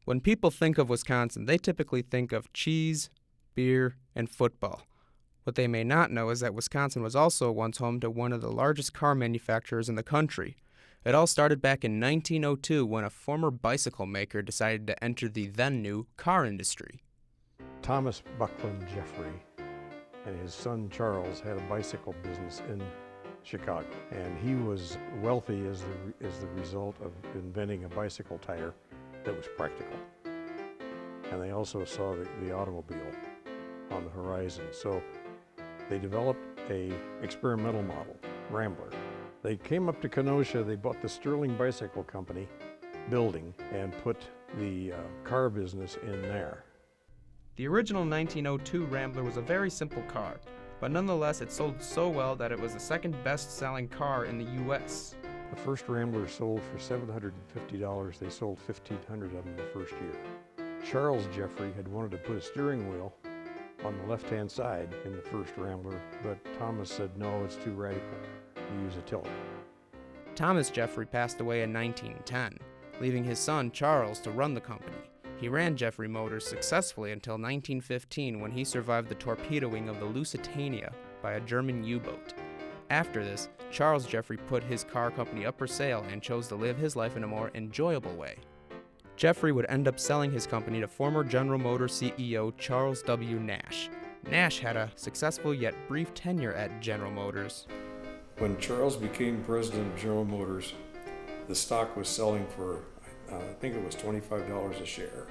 When people think of Wisconsin, they typically think of cheese, beer, and football. What they may not know is that Wisconsin was also once home to one of the largest car manufacturers in the country. It all started back in 1902 when a former bicycle maker decided to enter the then-new car industry. Thomas Buckland Jeffrey and his son Charles had a bicycle business in Chicago, and he was wealthy as the result of inventing a bicycle tire that was practical. And they also saw the automobile on the horizon, so they developed a experimental model, Rambler. They came up to Kenosha, they bought the Sterling Bicycle Company building and put the car business in there. The original 1902 Rambler was a very simple car, but nonetheless it sold so well that it was the second best-selling car in the U.S. The first Rambler sold for $750. They sold 1,500 of them the first year. Charles Jeffrey had wanted to put a steering wheel on the left-hand side in the first Rambler, but Thomas said, no, it's too radical. You use a tiller. Thomas Jeffrey passed away in 1910, leaving his son Charles to run the company. He ran Jeffrey Motors successfully until 1915 when he survived the torpedoing of the Lusitania by a German U-boat. After this, Charles Jeffrey put his car company up for sale and chose to live his life in a more enjoyable way. Jeffrey would end up selling his company to former General Motors CEO Charles W. Nash. Nash had a successful yet brief tenure at General Motors. When Charles became president of General Motors, the stock was selling for, I think it was $25 a share,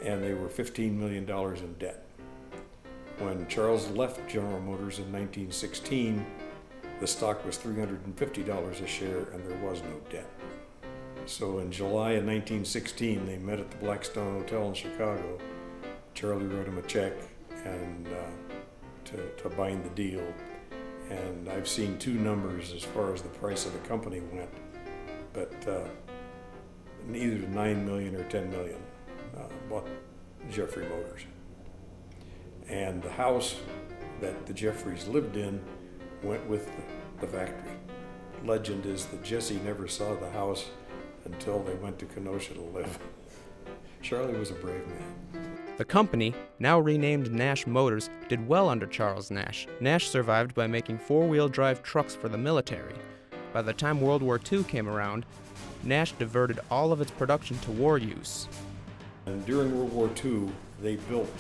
and they were $15 million in debt. When Charles left General Motors in 1916, the stock was $350 a share and there was no debt. So in July of 1916, they met at the Blackstone Hotel in Chicago. Charlie wrote him a check and to bind the deal. And I've seen two numbers as far as the price of the company went, but neither $9 million or $10 million bought Jeffrey Motors. And the house that the Jeffreys lived in went with the factory. Legend is that Jesse never saw the house until they went to Kenosha to live. Charlie was a brave man. The company, now renamed Nash Motors, did well under Charles Nash. Nash survived by making four-wheel drive trucks for the military. By the time World War II came around, Nash diverted all of its production to war use. And during World War II, they built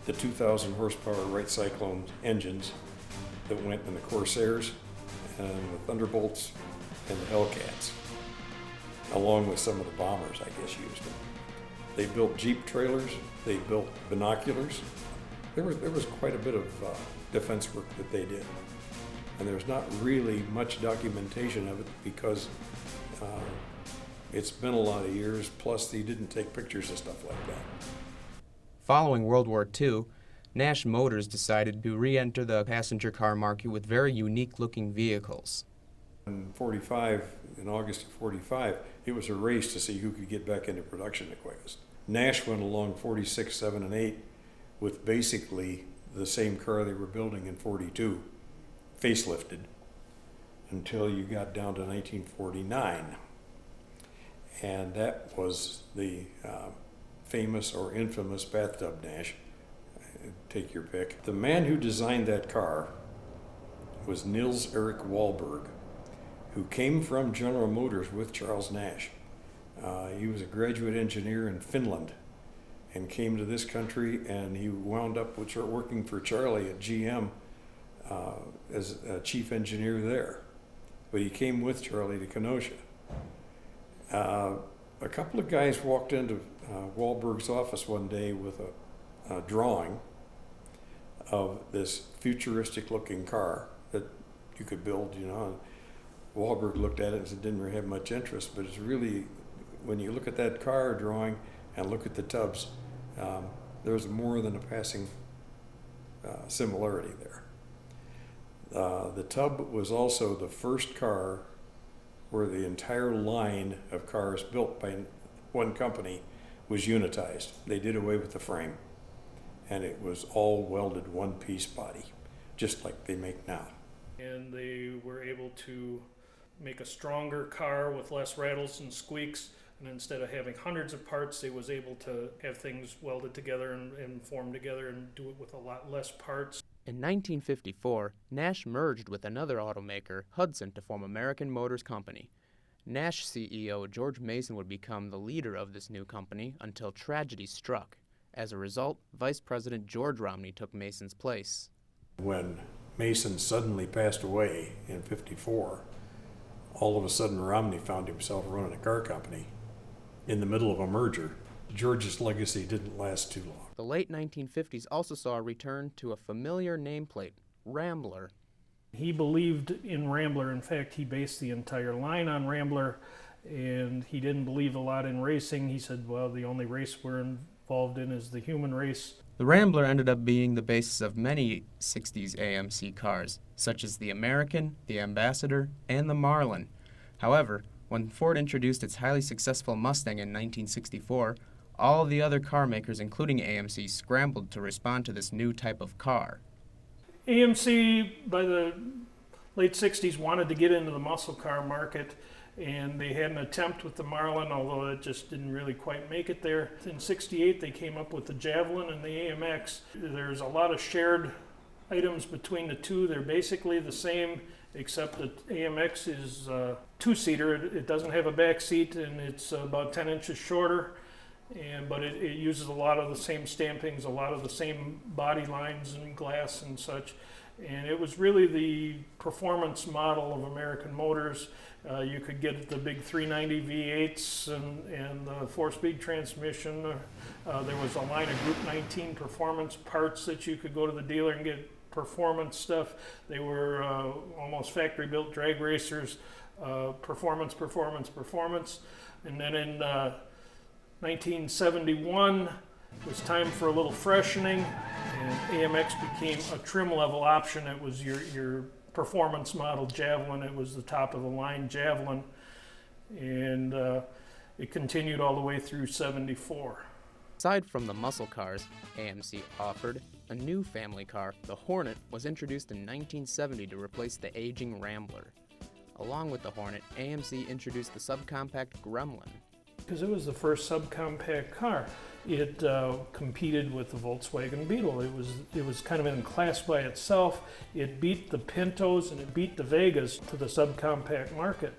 the 2,000 horsepower Wright Cyclone engines that went in the Corsairs and the Thunderbolts and the Hellcats, along with some of the bombers, I guess, used them. They built Jeep trailers, they built binoculars. There was quite a bit of defense work that they did. And there's not really much documentation of it because it's been a lot of years, plus they didn't take pictures of stuff like that. Following World War II, Nash Motors decided to re-enter the passenger car market with very unique-looking vehicles. In August of 45, it was a race to see who could get back into production the quickest. Nash went along 46, 7, and 8 with basically the same car they were building in 42, facelifted, until you got down to 1949. And that was the famous or infamous bathtub Nash. Take your pick. The man who designed that car was Nils Erik Wahlberg, who came from General Motors with Charles Nash. He was a graduate engineer in Finland and came to this country, and he wound up working for Charlie at GM as a chief engineer there. But he came with Charlie to Kenosha. A couple of guys walked into Wahlberg's office one day with a drawing of this futuristic looking car that you could build, Wahlberg looked at it and said didn't really have much interest, but it's really, when you look at that car drawing and look at the tubs, there's more than a passing similarity there. The tub was also the first car where the entire line of cars built by one company was unitized. They did away with the frame, and it was all welded one-piece body, just like they make now. And they were able to make a stronger car with less rattles and squeaks And instead of having hundreds of parts, they was able to have things welded together and formed together and do it with a lot less parts. In 1954, Nash merged with another automaker, Hudson, to form American Motors Company. Nash CEO George Mason would become the leader of this new company until tragedy struck. As a result, Vice President George Romney took Mason's place. When Mason suddenly passed away in '54, all of a sudden Romney found himself running a car company in the middle of a merger. George's legacy didn't last too long. The late 1950s also saw a return to a familiar nameplate, Rambler. He believed in Rambler. In fact, he based the entire line on Rambler, and he didn't believe a lot in racing. He said, well, the only race we're involved in is the human race. The Rambler ended up being the basis of many 60s AMC cars, such as the American, the Ambassador, and the Marlin. However, when Ford introduced its highly successful Mustang in 1964, all the other car makers, including AMC, scrambled to respond to this new type of car. AMC, by the late 60s, wanted to get into the muscle car market, and they had an attempt with the Marlin, although it just didn't really quite make it there. In '68, they came up with the Javelin and the AMX. There's a lot of shared items between the two. They're basically the same, except that AMX is a two-seater. It doesn't have a back seat, and it's about 10 inches shorter. But it uses a lot of the same stampings, a lot of the same body lines and glass and such. And it was really the performance model of American Motors. You could get the big 390 V8s and the 4-speed transmission. There was a line of Group 19 performance parts that you could go to the dealer and get performance stuff. They were almost factory-built drag racers, performance. And then in 1971, it was time for a little freshening, and AMX became a trim level option. It was your performance model Javelin. It was the top of the line Javelin, and it continued all the way through '74. Aside from the muscle cars, AMC offered a new family car. The Hornet was introduced in 1970 to replace the aging Rambler. Along with the Hornet, AMC introduced the subcompact Gremlin. Because it was the first subcompact car. It competed with the Volkswagen Beetle. It was kind of in a class by itself. It beat the Pintos and it beat the Vegas to the subcompact market.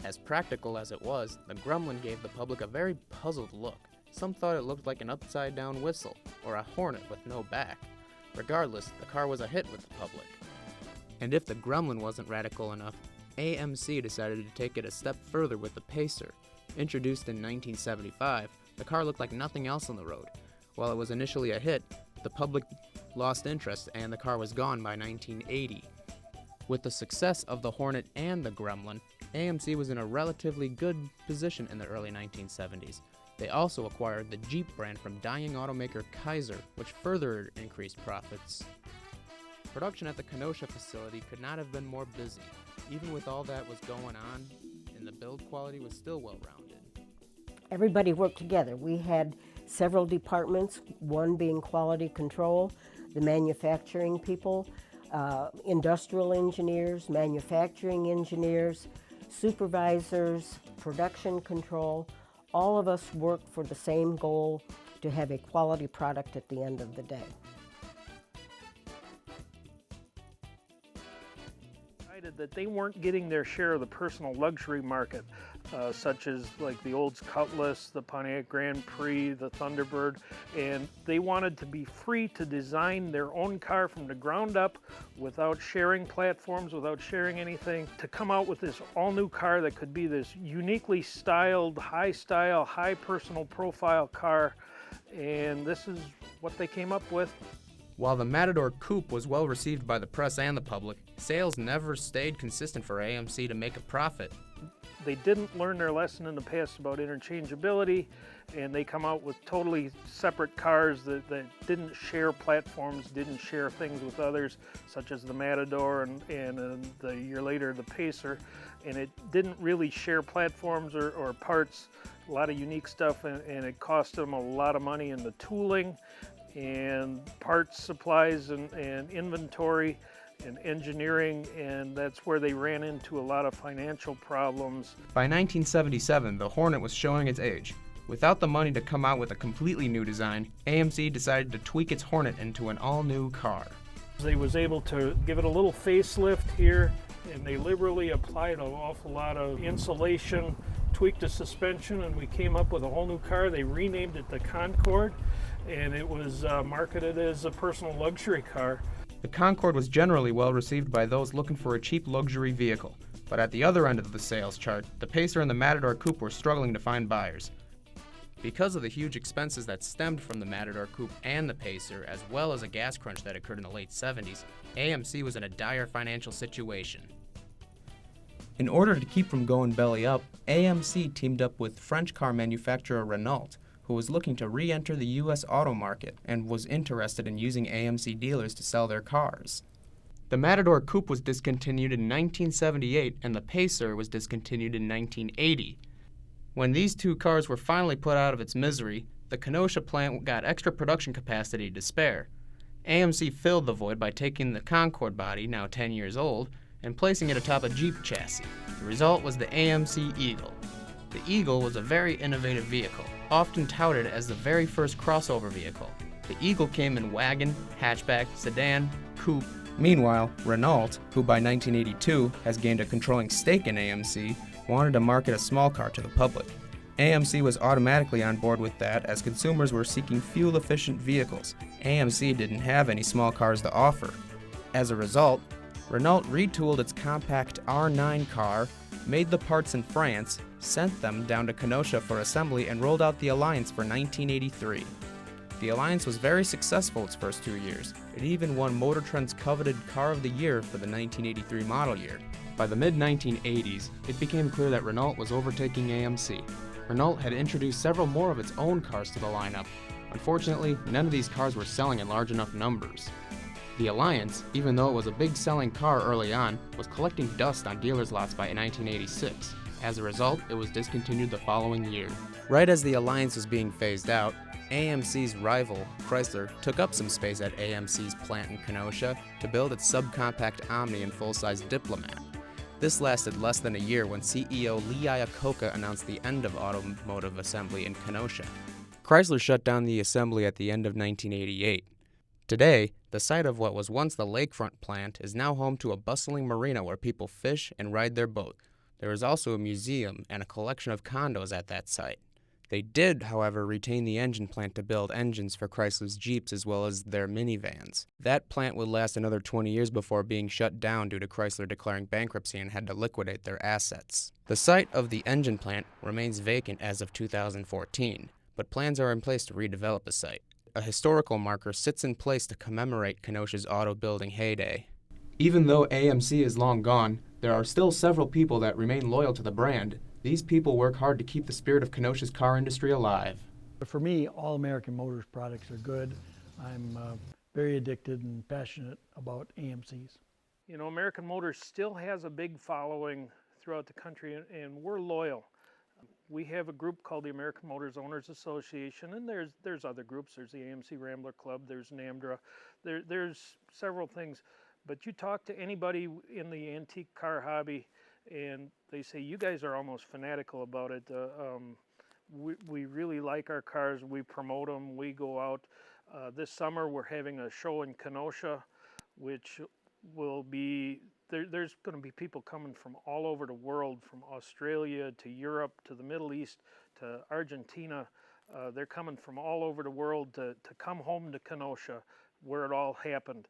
As practical as it was, the Gremlin gave the public a very puzzled look. Some thought it looked like an upside-down whistle, or a Hornet with no back. Regardless, the car was a hit with the public. And if the Gremlin wasn't radical enough, AMC decided to take it a step further with the Pacer. Introduced in 1975, the car looked like nothing else on the road. While it was initially a hit, the public lost interest and the car was gone by 1980. With the success of the Hornet and the Gremlin, AMC was in a relatively good position in the early 1970s. They also acquired the Jeep brand from dying automaker Kaiser, which further increased profits. Production at the Kenosha facility could not have been more busy. Even with all that was going on, and the build quality was still well-rounded. Everybody worked together. We had several departments, one being quality control, the manufacturing people, industrial engineers, manufacturing engineers, supervisors, production control. All of us worked for the same goal, to have a quality product at the end of the day. That they weren't getting their share of the personal luxury market, such as like the Olds Cutlass, the Pontiac Grand Prix, the Thunderbird, and they wanted to be free to design their own car from the ground up without sharing platforms, without sharing anything, to come out with this all-new car that could be this uniquely styled, high-style, high personal profile car, and this is what they came up with. While the Matador Coupe was well received by the press and the public, sales never stayed consistent for AMC to make a profit. They didn't learn their lesson in the past about interchangeability, and they come out with totally separate cars that didn't share platforms, didn't share things with others, such as the Matador and the year later the Pacer, and it didn't really share platforms or parts, a lot of unique stuff, and it cost them a lot of money in the tooling and parts supplies and inventory, and engineering, and that's where they ran into a lot of financial problems. By 1977, the Hornet was showing its age. Without the money to come out with a completely new design, AMC decided to tweak its Hornet into an all-new car. They was able to give it a little facelift here, and they liberally applied an awful lot of insulation, tweaked the suspension, and we came up with a whole new car. They renamed it the Concorde, and it was marketed as a personal luxury car. The Concorde was generally well received by those looking for a cheap luxury vehicle, but at the other end of the sales chart, the Pacer and the Matador Coupe were struggling to find buyers. Because of the huge expenses that stemmed from the Matador Coupe and the Pacer, as well as a gas crunch that occurred in the late 70s, AMC was in a dire financial situation. In order to keep from going belly up, AMC teamed up with French car manufacturer Renault, who was looking to re-enter the U.S. auto market and was interested in using AMC dealers to sell their cars. The Matador Coupe was discontinued in 1978 and the Pacer was discontinued in 1980. When these two cars were finally put out of its misery, the Kenosha plant got extra production capacity to spare. AMC filled the void by taking the Concorde body, now 10 years old, and placing it atop a Jeep chassis. The result was the AMC Eagle. The Eagle was a very innovative vehicle, often touted as the very first crossover vehicle. The Eagle came in wagon, hatchback, sedan, coupe. Meanwhile, Renault, who by 1982 has gained a controlling stake in AMC, wanted to market a small car to the public. AMC was automatically on board with that as consumers were seeking fuel-efficient vehicles. AMC didn't have any small cars to offer. As a result, Renault retooled its compact R9 car, made the parts in France, sent them down to Kenosha for assembly, and rolled out the Alliance for 1983. The Alliance was very successful its first 2 years. It even won Motor Trend's coveted Car of the Year for the 1983 model year. By the mid-1980s, it became clear that Renault was overtaking AMC. Renault had introduced several more of its own cars to the lineup. Unfortunately, none of these cars were selling in large enough numbers. The Alliance, even though it was a big selling car early on, was collecting dust on dealers' lots by 1986. As a result, it was discontinued the following year. Right as the Alliance was being phased out, AMC's rival, Chrysler, took up some space at AMC's plant in Kenosha to build its subcompact Omni and full-size Diplomat. This lasted less than a year when CEO Lee Iacocca announced the end of automotive assembly in Kenosha. Chrysler shut down the assembly at the end of 1988. Today, the site of what was once the lakefront plant is now home to a bustling marina where people fish and ride their boat. There is also a museum and a collection of condos at that site. They did, however, retain the engine plant to build engines for Chrysler's Jeeps as well as their minivans. That plant would last another 20 years before being shut down due to Chrysler declaring bankruptcy and had to liquidate their assets. The site of the engine plant remains vacant as of 2014, but plans are in place to redevelop the site. A historical marker sits in place to commemorate Kenosha's auto building heyday. Even though AMC is long gone, there are still several people that remain loyal to the brand. These people work hard to keep the spirit of Kenosha's car industry alive. For me, all American Motors products are good. I'm very addicted and passionate about AMCs. You know, American Motors still has a big following throughout the country, and we're loyal. We have a group called the American Motors Owners Association, and there's other groups. There's the AMC Rambler Club, there's NAMDRA, there's several things. But you talk to anybody in the antique car hobby, and they say, you guys are almost fanatical about it. We really like our cars, we promote them, we go out. This summer we're having a show in Kenosha, which will be, there's going to be people coming from all over the world, from Australia to Europe to the Middle East to Argentina. They're coming from all over the world to come home to Kenosha, where it all happened.